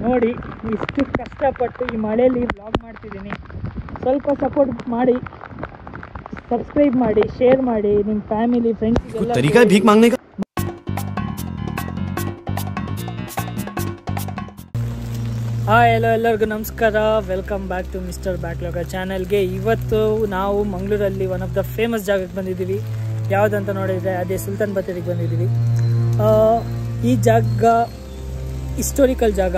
ನೋಡಿ ಇಷ್ಟು ಕಷ್ಟಪಟ್ಟು ಈ ಮಳೆಯಲ್ಲಿ ವ್ಲಾಗ್ ಮಾಡ್ತಿದ್ದೀನಿ. ಸ್ವಲ್ಪ ಸಪೋರ್ಟ್ ಮಾಡಿ, ಸಬ್ಸ್ಕ್ರೈಬ್ ಮಾಡಿ, ಶೇರ್ ಮಾಡಿ ನಿಮ್ಮ ಫ್ಯಾಮಿಲಿ ಫ್ರೆಂಡ್ಸ್ಗೆಲ್ಲ. ಹಾಯ್ ಹಲೋ ಎಲ್ಲರಿಗೂ ನಮಸ್ಕಾರ. ವೆಲ್ಕಮ್ ಬ್ಯಾಕ್ ಟು ಮಿಸ್ಟರ್ ಬ್ಯಾಕ್ಲಾಗರ್ ಚಾನಲ್ಗೆ. ಇವತ್ತು ನಾವು ಮಂಗಳೂರಲ್ಲಿ ಒನ್ ಆಫ್ ದ ಫೇಮಸ್ ಜಾಗಕ್ಕೆ ಬಂದಿದ್ದೀವಿ. ಯಾವುದಂತ ನೋಡಿದರೆ ಅದೇ ಸುಲ್ತಾನ್ ಬತ್ತೇರಿಗೆ ಬಂದಿದ್ದೀವಿ. ಈ ಜಾಗ ಹಿಸ್ಟೋರಿಕಲ್ ಜಾಗ.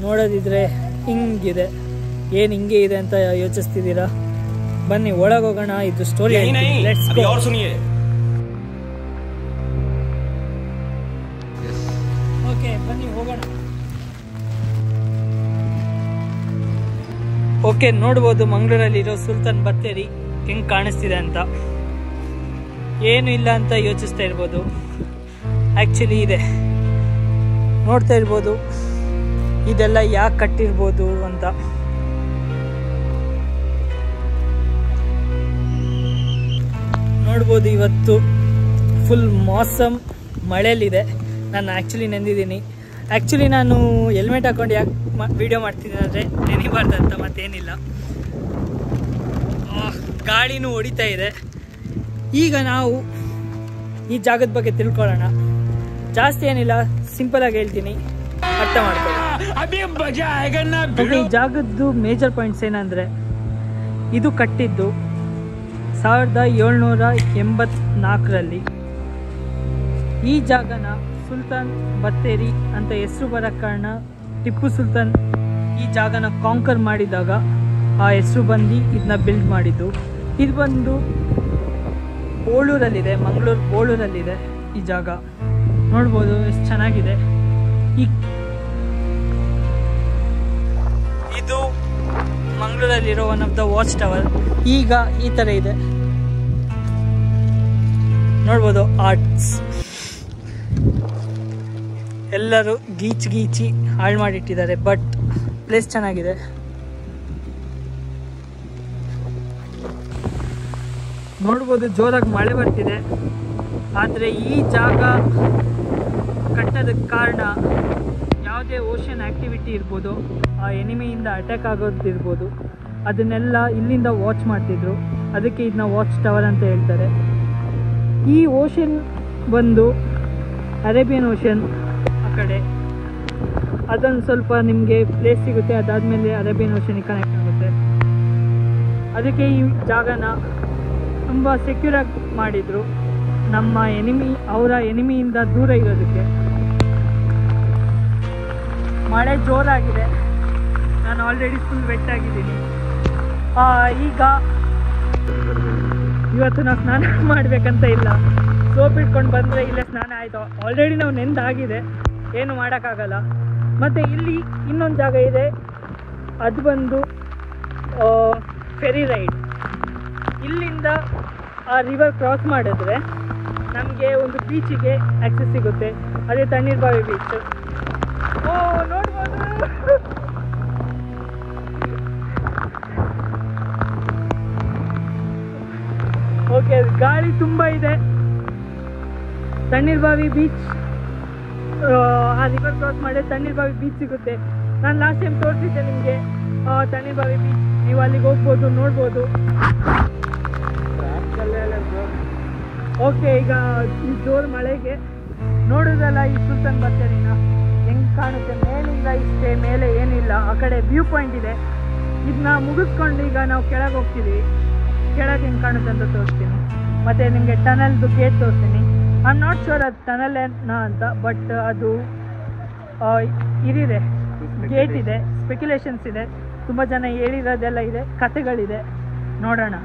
ನೋಡೋದಿದ್ರೆ ಹಿಂಗಿದೆ, ಏನು ಹಿಂಗೆ ಇದೆ ಅಂತ ಯೋಚಿಸ್ತಿದ್ದೀರಾ? ಬನ್ನಿ ಒಳಗೋಗೋಣ, ಇದು ಸ್ಟೋರಿ. ಓಕೆ ಬನ್ನಿ ಹೋಗೋಣ. ಓಕೆ, ನೋಡ್ಬೋದು ಮಂಗಳೂರಲ್ಲಿರೋ ಸುಲ್ತಾನ್ ಬತ್ತೇರಿ ಹೆಂಗೆ ಕಾಣಿಸ್ತಿದೆ ಅಂತ. ಏನು ಇಲ್ಲ ಅಂತ ಯೋಚಿಸ್ತಾ ಇರ್ಬೋದು, ಆ್ಯಕ್ಚುಲಿ ಇದೆ. ನೋಡ್ತಾ ಇರ್ಬೋದು ಇದೆಲ್ಲ ಯಾಕೆ ಕಟ್ಟಿರ್ಬೋದು ಅಂತ. ನೋಡ್ಬೋದು ಇವತ್ತು ಫುಲ್ ಮೌಸಮ್ ಮಳೆಯಲ್ಲಿದೆ. ನಾನು ಆ್ಯಕ್ಚುಲಿ ನೆಂದಿದ್ದೀನಿ. ಆ್ಯಕ್ಚುಲಿ ನಾನು ಹೆಲ್ಮೆಟ್ ಹಾಕೊಂಡು ಯಾಕೆ ವಿಡಿಯೋ ಮಾಡ್ತಿದ್ದೀನಿ ಅಂದರೆ ನೆನಿಬಾರ್ದಂತ, ಮತ್ತೇನಿಲ್ಲ. ಗಾಳಿನೂ ಹೊಡಿತಾ ಇದೆ. ಈಗ ನಾವು ಈ ಜಾಗದ ಬಗ್ಗೆ ತಿಳ್ಕೊಳ್ಳೋಣ. ಜಾಸ್ತಿ ಏನಿಲ್ಲ, ಸಿಂಪಲಾಗಿ ಹೇಳ್ತೀನಿ, ಅರ್ಥ ಮಾಡ್ಕೊಳ್ಳಿ. ಈ ಜಾಗದ್ದು ಮೇಜರ್ ಪಾಯಿಂಟ್ಸ್ ಏನಂದರೆ, ಇದು ಕಟ್ಟಿದ್ದು 1784ರಲ್ಲಿ. ಈ ಜಾಗನ ಸುಲ್ತಾನ್ ಬತ್ತೇರಿ ಅಂತ ಹೆಸರು ಬರೋಕ್ಕೆ ಕಾರಣ, ಟಿಪ್ಪು ಸುಲ್ತಾನ್ ಈ ಜಾಗನ ಕಾಂಕರ್ ಮಾಡಿದಾಗ ಆ ಹೆಸರು ಬಂದು ಇದನ್ನ ಬಿಲ್ಡ್ ಮಾಡಿದ್ದು. ಇದು ಬಂದು ಬೋಳೂರಲ್ಲಿದೆ, ಮಂಗಳೂರು ಬೋಳೂರಲ್ಲಿದೆ ಈ ಜಾಗ. ನೋಡ್ಬೋದು ಎಷ್ಟು ಚೆನ್ನಾಗಿದೆ. ಇದು ಮಂಗಳೂರಲ್ಲಿರೋ one of the watch tower. ಈಗ ಈ ಥರ ಇದೆ, ನೋಡ್ಬೋದು. ಆರ್ಟ್ಸ್ ಎಲ್ಲರೂ ಗೀಚಿ ಹಾಳು ಮಾಡಿಟ್ಟಿದ್ದಾರೆ, ಬಟ್ ಪ್ಲೇಸ್ ಚೆನ್ನಾಗಿದೆ. ನೋಡ್ಬೋದು ಜೋರಾಗಿ ಮಳೆ ಬರ್ತಿದೆ. ಆದರೆ ಈ ಜಾಗ ಕಟ್ಟೋದಕ್ಕೆ ಕಾರಣ ಯಾವುದೇ ಓಷನ್ ಆ್ಯಕ್ಟಿವಿಟಿ ಇರ್ಬೋದು, ಆ ಎನಿಮಿಯಿಂದ ಅಟ್ಯಾಕ್ ಆಗೋದಿರ್ಬೋದು, ಅದನ್ನೆಲ್ಲ ಇಲ್ಲಿಂದ ವಾಚ್ ಮಾಡ್ತಿದ್ರು. ಅದಕ್ಕೆ ಇದನ್ನ ವಾಚ್ ಟವರ್ ಅಂತ ಹೇಳ್ತಾರೆ. ಈ ಓಷನ್ ಬಂದು ಅರೇಬಿಯನ್ ಓಷನ್ ಆ ಕಡೆ, ಅದೊಂದು ಸ್ವಲ್ಪ ನಿಮಗೆ ಪ್ಲೇಸ್ ಸಿಗುತ್ತೆ. ಅದಾದಮೇಲೆ ಅರೇಬಿಯನ್ ಓಷನಿಗೆ ಕನೆಕ್ಟ್ ಆಗುತ್ತೆ. ಅದಕ್ಕೆ ಈ ಜಾಗನ ತುಂಬ ಸೆಕ್ಯೂರಾಗಿ ಮಾಡಿದರು, ನಮ್ಮ ಅವರ ಎನಿಮಿಯಿಂದ ದೂರ ಇರೋದಕ್ಕೆ. ಮಳೆ ಜೋರಾಗಿದೆ, ನಾನು ಆಲ್ರೆಡಿ ಫುಲ್ ವೆಟ್ ಆಗಿದ್ದೀನಿ. ಈಗ ಇವತ್ತು ನಾವು ಸ್ನಾನ ಮಾಡಬೇಕಂತ ಇಲ್ಲ, ಸೋಪ್ ಇಟ್ಕೊಂಡು ಬಂದರೆ ಇಲ್ಲೇ ಸ್ನಾನ ಆಯಿತು. ಆಲ್ರೆಡಿ ನಾವು ನೆಂದಾಗಿದೆ, ಏನು ಮಾಡೋಕ್ಕಾಗಲ್ಲ. ಮತ್ತು ಇಲ್ಲಿ ಇನ್ನೊಂದು ಜಾಗ ಇದೆ, ಅದು ಬಂದು ಫೆರಿ ರೈಡ್. ಇಲ್ಲಿಂದ ಆ ರಿವರ್ ಕ್ರಾಸ್ ಮಾಡಿದ್ರೆ ನಮಗೆ ಒಂದು ಬೀಚಿಗೆ ಆಕ್ಸೆಸ್ ಸಿಗುತ್ತೆ, ಅದೇ ತಣ್ಣೀರ್ಬಾವಿ ಬೀಚ್. ನೋಡ್ಬೋದು. ಓಕೆ, ಗಾಳಿ ತುಂಬ ಇದೆ. ತಣ್ಣೀರ್ಬಾವಿ ಬೀಚ್, ಆ ರಿವರ್ ಕ್ರಾಸ್ ಮಾಡಿ ತಣ್ಣೀರ್ಬಾವಿ ಬೀಚ್ ಸಿಗುತ್ತೆ. ನಾನು ಲಾಸ್ಟ್ ಟೈಮ್ ತೋರಿಸಿದ್ದೆ ನಿಮಗೆ ತಣ್ಣೀರ್ಬಾವಿ ಬೀಚ್. ನೀವು ಅಲ್ಲಿಗೆ ಹೋಗ್ಬೋದು, ನೋಡ್ಬೋದು. ಓಕೆ, ಈಗ ಈ ಜೋರು ಮಳೆಗೆ ನೋಡೋದಲ್ಲ ಈ ಸುಲ್ತಾನ್ ಬತ್ತೇರಿನ ಹೆಂಗೆ ಕಾಣುತ್ತೆ. ಮೇಲಿಂದ ಇಷ್ಟೇ, ಮೇಲೆ ಏನಿಲ್ಲ. ಆ ಕಡೆ ವ್ಯೂ ಪಾಯಿಂಟ್ ಇದೆ. ಇದನ್ನ ಮುಗಿಸ್ಕೊಂಡು ಈಗ ನಾವು ಕೆಳಗೆ ಹೋಗ್ತಿದ್ದೀವಿ. ಕೆಳಗೆ ಹೆಂಗೆ ಕಾಣುತ್ತೆ ಅಂತ ತೋರಿಸ್ತೀನಿ. ಮತ್ತು ನಿಮಗೆ ಟನಲ್ದು ಗೇಟ್ ತೋರಿಸ್ತೀನಿ. ಐ ಆಮ್ ನಾಟ್ ಶೋರ್ ಅದು ಟನಲ್ ಏನಾ ಅಂತ, ಬಟ್ ಅದು ಇದಿದೆ, ಗೇಟ್ ಇದೆ, ಸ್ಪೆಕ್ಯುಲೇಷನ್ಸ್ ಇದೆ, ತುಂಬ ಜನ ಹೇಳಿರೋದೆಲ್ಲ ಇದೆ, ಕಥೆಗಳಿದೆ. ನೋಡೋಣ.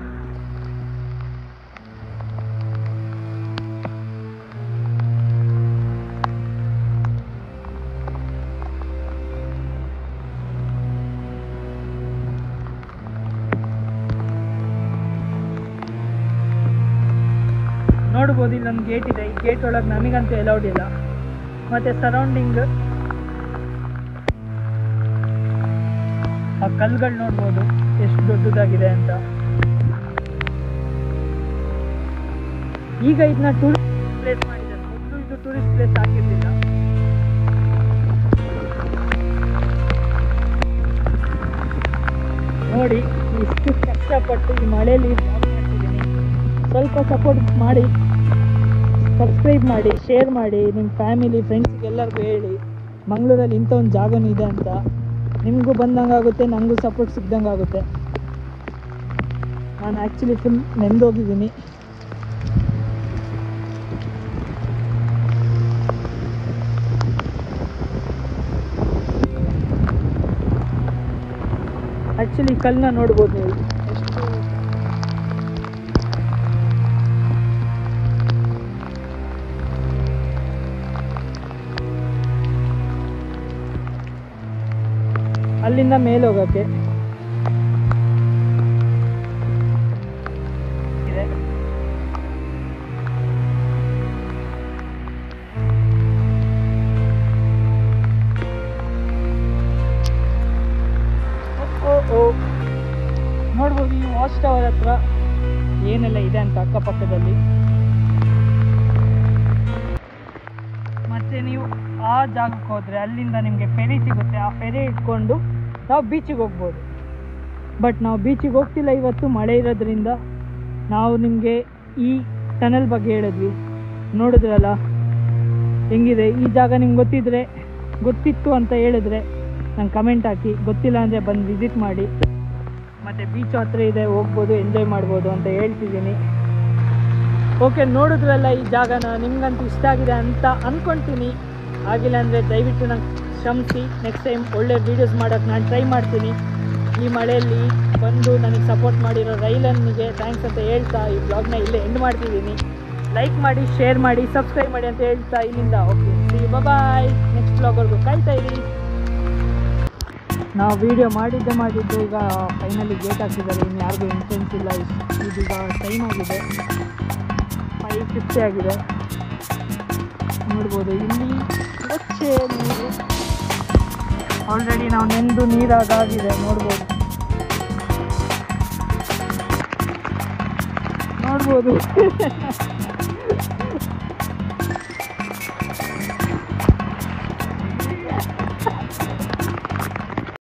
ನೋಡ್ಬೋದು ಇಲ್ಲೊಂದು ಗೇಟ್ ಇದೆ. ಈ ಗೇಟ್ ಒಳಗೆ ನಮಗಂತೂ ಅಲೌಡ್ ಇಲ್ಲ. ಮತ್ತು ಸರೌಂಡಿಂಗ್ ಆ ಕಲ್ಲುಗಳು ನೋಡ್ಬೋದು ಎಷ್ಟು ದೊಡ್ಡದಾಗಿದೆ ಅಂತ. ಈಗ ಇದನ್ನ ಟೂರಿಸ್ಟ್ ಪ್ಲೇಸ್ ಮಾಡಿದ್ದಾರೆ. ಮೊದಲು ಇದು ಟೂರಿಸ್ಟ್ ಪ್ಲೇಸ್ ಆಗಿರಲಿಲ್ಲ. ನೋಡಿ ಇಷ್ಟು ಕಷ್ಟಪಟ್ಟು ಈ ಮಳೆಯಲ್ಲಿ ಬ್ಲಾಗ್ ಮಾಡ್ತಿದ್ದೀನಿ. ಸ್ವಲ್ಪ ಸಪೋರ್ಟ್ ಮಾಡಿ, ಸಬ್ಸ್ಕ್ರೈಬ್ ಮಾಡಿ, ಶೇರ್ ಮಾಡಿ, ನಿಮ್ಮ ಫ್ಯಾಮಿಲಿ ಫ್ರೆಂಡ್ಸ್ಗೆ ಎಲ್ಲರಿಗೂ ಹೇಳಿ ಮಂಗಳೂರಲ್ಲಿ ಇಂಥ ಒಂದು ಜಾಗನೂ ಇದೆ ಅಂತ. ನಿಮಗೂ ಬಂದಂಗೆ ಆಗುತ್ತೆ, ನನಗೂ ಸಪೋರ್ಟ್ ಸಿಗ್ದಂಗೆ ಆಗುತ್ತೆ. ನಾನು ಆ್ಯಕ್ಚುಲಿ ಫುಲ್ ನೆಂದೋಗಿದ್ದೀನಿ. ಆ್ಯಕ್ಚುಲಿ ಕಲ್ಲನ್ನ ನೋಡ್ಬೋದು ನೀವು ಎಷ್ಟು ಅಲ್ಲಿಂದ ಮೇಲೆ ಹೋಗೋಕ್ಕೆ ಇದೆ. ನೋಡ್ಬೋದು ಈ ವಾಚ್ ಟವರ್ ಹತ್ರ ಏನೆಲ್ಲ ಇದೆ ಅಂತ ಅಕ್ಕಪಕ್ಕದಲ್ಲಿ. ಮತ್ತೆ ನೀವು ಆ ಜಾಗಕ್ಕೆ ಹೋದರೆ ಅಲ್ಲಿಂದ ನಿಮಗೆ ಫೆರಿ ಸಿಗುತ್ತೆ. ಆ ಫೆರಿ ಇಟ್ಕೊಂಡು ನಾವು ಬೀಚಿಗೆ ಹೋಗ್ಬೋದು. ಬಟ್ ನಾವು ಬೀಚಿಗೆ ಹೋಗ್ತಿಲ್ಲ ಇವತ್ತು, ಮಳೆ ಇರೋದ್ರಿಂದ. ನಾವು ನಿಮಗೆ ಈ ಟನಲ್ ಬಗ್ಗೆ ಹೇಳಿದ್ವಿ, ನೋಡಿದ್ರಲ್ಲ ಹೆಂಗಿದೆ. ಈ ಜಾಗ ನಿಮ್ಗೆ ಗೊತ್ತಿತ್ತು ಅಂತ ಹೇಳಿದ್ರೆ ನಂಗೆ ಕಮೆಂಟ್ ಹಾಕಿ, ಗೊತ್ತಿಲ್ಲ ಅಂದರೆ ಬಂದು ವಿಸಿಟ್ ಮಾಡಿ. ಮತ್ತು ಬೀಚ್ ಹತ್ರ ಇದೆ, ಹೋಗ್ಬೋದು, ಎಂಜಾಯ್ ಮಾಡ್ಬೋದು ಅಂತ ಹೇಳ್ತಿದ್ದೀನಿ. ಓಕೆ, ನೋಡಿದ್ರಲ್ಲ ಈ ಜಾಗನ, ನಿಮ್ಗಂತೂ ಇಷ್ಟ ಆಗಿದೆ ಅಂತ ಅಂದ್ಕೊಳ್ತೀನಿ. ಆಗಿಲ್ಲ ಅಂದರೆ ದಯವಿಟ್ಟು ನಂಗೆ ಕ್ಷಮಿಸಿ. ನೆಕ್ಸ್ಟ್ ಟೈಮ್ ಒಳ್ಳೆ ವೀಡಿಯೋಸ್ ಮಾಡೋಕ್ಕೆ ನಾನು ಟ್ರೈ ಮಾಡ್ತೀನಿ. ಈ ಮಳೆಯಲ್ಲಿ ಬಂದು ನನಗೆ ಸಪೋರ್ಟ್ ಮಾಡಿರೋ ರೈಲನ್ನಿಗೆ ಥ್ಯಾಂಕ್ಸ್ ಅಂತ ಹೇಳ್ತಾ ಈ ಬ್ಲಾಗ್ನ ಇಲ್ಲೇ ಎಂಡ್ ಮಾಡ್ತಿದ್ದೀನಿ. ಲೈಕ್ ಮಾಡಿ, ಶೇರ್ ಮಾಡಿ, ಸಬ್ಸ್ಕ್ರೈಬ್ ಮಾಡಿ ಅಂತ ಹೇಳ್ತಾ ಇಲ್ಲಿಂದ ಓಕೆ, ಬಾಯ್. ನೆಕ್ಸ್ಟ್ ಬ್ಲಾಗ್ವರೆಗೂ ಕಾಯ್ತಾ ಇರಿ. ನಾವು ವೀಡಿಯೋ ಮಾಡಿದ್ದು ಈಗ ಫೈನಲಿ ಗೇಟ್ ಹಾಕಿದ್ದಾರೆ. ಇನ್ನು ಯಾರಿಗೂ ಎಂಟ್ರೆನ್ಸ್ ಇಲ್ಲ. ಇದೀಗ ಟೈಮ್ ಆಗಿದೆ 5:50 ಆಗಿದೆ. ನೋಡ್ಬೋದು ಇಲ್ಲಿ ಸ್ವಚ್ಛ ನೀರು. ಆಲ್ರೆಡಿ ನಾವು ನೆಂದು ನೀರಾಗಿದೆ. ನೋಡ್ಬೋದು